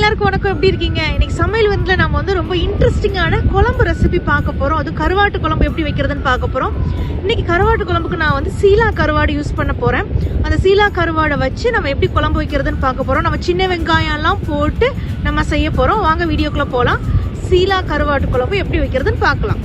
எல்லாருக்கும் வணக்கம். எப்படி இருக்கீங்க? இன்னைக்கு சமையல் வந்து நம்ம வந்து ரொம்ப இன்ட்ரெஸ்டிங்கான குழம்பு ரெசிபி பார்க்க போறோம். அது கருவாட்டு குழம்பு எப்படி வைக்கிறதுன்னு பார்க்க போறோம். இன்னைக்கு கருவாட்டு குழம்புக்கு நான் வந்து சீலா கருவாடு யூஸ் பண்ண போறேன். அந்த சீலா கருவாடை வச்சு நம்ம எப்படி குழம்பு வைக்கிறதுன்னு பார்க்க போறோம். நம்ம சின்ன வெங்காயம் எல்லாம் போட்டு நம்ம செய்ய போறோம். வாங்க வீடியோக்குள்ள போலாம். சீலா கருவாட்டு குழம்பு எப்படி வைக்கிறதுன்னு பார்க்கலாம்.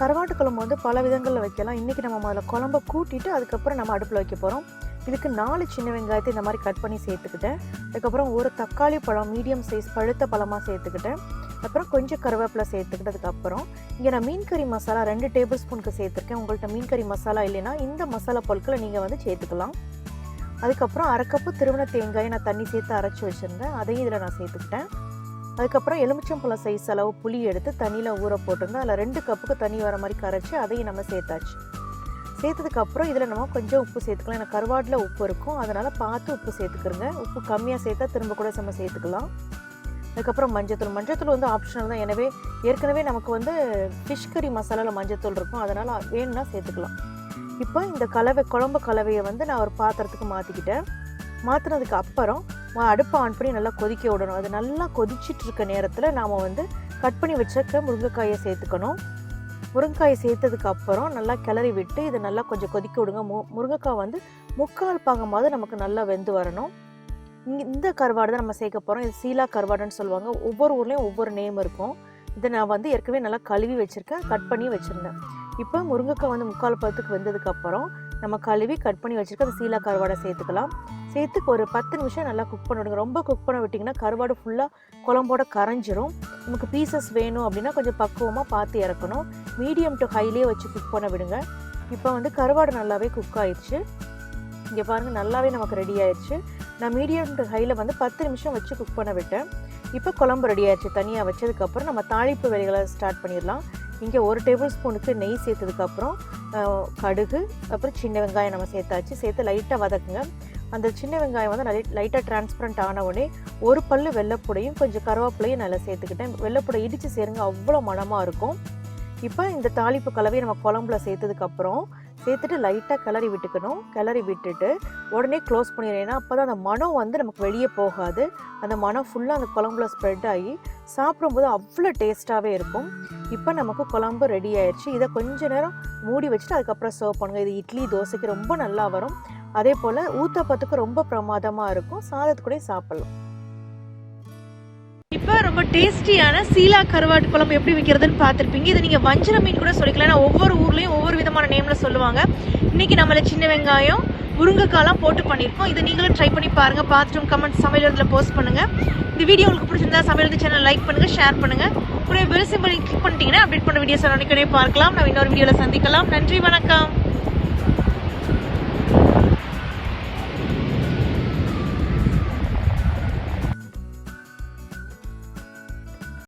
கருவாட்டு குழம்பு வந்து பல விதங்களில் வைக்கலாம். இன்றைக்கி நம்ம முதல்ல குழம்பை கூட்டிட்டு அதுக்கப்புறம் நம்ம அடுப்பில் வைக்க போகிறோம். இதுக்கு 4 சின்ன வெங்காயத்தை இந்த மாதிரி கட் பண்ணி சேர்த்துக்கிட்டேன். அதுக்கப்புறம் ஒரு தக்காளி பழம் மீடியம் சைஸ் பழுத்த பழமாக சேர்த்துக்கிட்டேன். அப்புறம் கொஞ்சம் கருவேப்பிலை சேர்த்துக்கிட்டதுக்கப்புறம் இங்கே நான் மீன் கறி மசாலா 2 டேபிள் ஸ்பூனுக்கு சேர்த்துருக்கேன். உங்கள்கிட்ட மீன் கறி மசாலா இல்லைன்னா இந்த மசாலா பொருட்களை நீங்கள் வந்து சேர்த்துக்கலாம். அதுக்கப்புறம் 1/2 கப்பு திருவண்ண தேங்காயை நான் தண்ணி சேர்த்து அரைச்சி வச்சுருந்தேன். அதையும் இதில் நான் சேர்த்துக்கிட்டேன். அதுக்கப்புறம் எலுமிச்சம்பழம் சைஸ் அளவு புளி எடுத்து தண்ணியில் ஊற போட்டிருந்தேன். அதில் 2 கப்புக்கு தண்ணி வர மாதிரி கரைச்சி அதையும் நம்ம சேர்த்தாச்சு. சேர்த்ததுக்கப்புறம் இதில் நம்ம கொஞ்சம் உப்பு சேர்த்துக்கலாம். ஏன்னா கருவாட்டில் உப்பு இருக்கும், அதனால் பார்த்து உப்பு சேர்த்துக்கிறோங்க. உப்பு கம்மியாக சேர்த்தா திரும்ப கூட நம்ம சேர்த்துக்கலாம். அதுக்கப்புறம் மஞ்சத்தூள் வந்து ஆப்ஷனல் தான். எனவே ஏற்கனவே நமக்கு வந்து ஃபிஷ் கறி மசாலாவில் மஞ்சத்தூள் இருக்கும், அதனால் வேணும்னா சேர்த்துக்கலாம். இப்போ இந்த குழம்பு கலவையை வந்து நான் ஒரு பாத்திரத்துக்கு மாற்றிக்கிட்டேன். மாற்றினதுக்கு அப்புறம் அடுப்பை ஆன் பண்ணி நல்லா கொதிக்க விடணும். அது நல்லா கொதிச்சிட்டு இருக்க நேரத்தில் நாம் வந்து கட் பண்ணி வச்சிருக்க முருங்கைக்காயை சேர்த்துக்கணும். முருங்கைக்காயை சேர்த்ததுக்கு அப்புறம் நல்லா கிளறி விட்டு இதை நல்லா கொஞ்சம் கொதிக்க விடுங்க. முருங்கைக்காய் வந்து 3/4 பாகமாவது நமக்கு நல்லா வெந்து வரணும். இந்த கருவாடு தான் நம்ம சேர்க்க போகிறோம். இது சீலா கருவாடுன்னு சொல்லுவாங்க. ஒவ்வொரு ஊர்லேயும் ஒவ்வொரு நேம் இருக்கும். இதை நான் வந்து ஏற்கனவே நல்லா கழுவி வச்சுருக்கேன், கட் பண்ணி வச்சுருந்தேன். இப்போ முருங்கைக்காய் வந்து 3/4 பாகத்துக்கு வெந்ததுக்கப்புறம் நம்ம கழுவி கட் பண்ணி வச்சுருக்க அந்த சீலா கருவாடை சேர்த்துக்கலாம். சேர்த்து ஒரு 10 நிமிஷம் நல்லா குக் பண்ண விடுங்க. ரொம்ப குக் பண்ண விட்டிங்கன்னா கருவாடு ஃபுல்லாக குழம்போட கரைஞ்சிரும். நமக்கு பீசஸ் வேணும் அப்படின்னா கொஞ்சம் பக்குவமாக பார்த்து இறக்கணும். மீடியம் டு ஹைலேயே வச்சு குக் பண்ண விடுங்க. இப்போ வந்து கருவாடு நல்லாவே குக் ஆயிடுச்சு. இங்கே பாருங்கள், நல்லாவே நமக்கு ரெடி ஆயிடுச்சு. நான் மீடியம் டு ஹையில் வந்து 10 நிமிஷம் வச்சு குக் பண்ண விட்டேன். இப்போ குழம்பு ரெடி ஆயிடுச்சு. தனியாக வச்சதுக்கப்புறம் நம்ம தாளிப்பு வேலைகளை ஸ்டார்ட் பண்ணிடலாம். இங்கே 1 டேபிள் ஸ்பூனுக்கு நெய் சேர்த்ததுக்கப்புறம் கடுகு, அப்புறம் சின்ன வெங்காயம் நம்ம சேர்த்து லைட்டாக வதக்குங்க. அந்த சின்ன வெங்காயம் வந்து லைட்டாக டிரான்ஸ்பரண்ட் ஆன உடனே 1 பல்லு வெள்ளைப்பூடையும் கொஞ்சம் கருவேப்பிலையும் நல்லா சேர்த்துக்கிட்டேன். வெள்ளைப்பூடை இடித்து சேருங்க, அவ்வளோ மணமாக இருக்கும். இப்போ இந்த தாளிப்பு கலவையை நம்ம குழம்புல சேர்த்ததுக்கப்புறம் சேர்த்துட்டு லைட்டாக கிளறி விட்டுக்கணும். கிளறி விட்டுட்டு உடனே க்ளோஸ் பண்ணிடுறேன். ஏன்னா அப்போ தான் அந்த மனம் வந்து நமக்கு வெளியே போகாது. அந்த மனம் ஃபுல்லாக அந்த குழம்புல ஸ்ப்ரெட் ஆகி சாப்பிடும்போது அவ்வளோ டேஸ்ட்டாகவே இருக்கும். இப்போ நமக்கு குழம்பு ரெடி ஆயிடுச்சு. இதை கொஞ்ச நேரம் மூடி வச்சுட்டு அதுக்கப்புறம் சர்வ் பண்ணுங்கள். இது இட்லி தோசைக்கு ரொம்ப நல்லா வரும். அதே போல் ஊத்தப்பத்துக்கு ரொம்ப பிரமாதமாக இருக்கும். சாதத்துக்கூட சாப்பிடலாம். இப்போ ரொம்ப டேஸ்டியான சீலா கருவாட்டு குழம்பு எப்படி வைக்கிறதுன்னு பார்த்துருப்பீங்க. இது நீங்கள் வஞ்சர மீன் கூட சொல்லிக்கலாம். ஏன்னா ஒவ்வொரு ஊர்லேயும் ஒவ்வொரு விதமான நேமில் சொல்லுவாங்க. இன்றைக்கி நம்மள சின்ன வெங்காயம் முருங்கைக்காலாம் போட்டு பண்ணியிருக்கோம். இதை நீங்களும் ட்ரை பண்ணி பாருங்கள். பார்த்துட்டு கமெண்ட் சமையல் போஸ்ட் பண்ணுங்கள். இந்த வீடியோ உங்களுக்கு பிடிச்சிருந்தா சமையல் சேனல் லைக் பண்ணுங்கள், ஷேர் பண்ணுங்கள். கூட பெல் சிம்பல் கிளிக் பண்ணிட்டீங்கன்னா அப்டேட் பண்ண வீடியோஸ் அன்றைக்கே பார்க்கலாம். நான் இன்னொரு வீடியோவில் சந்திக்கலாம். நன்றி, வணக்கம்.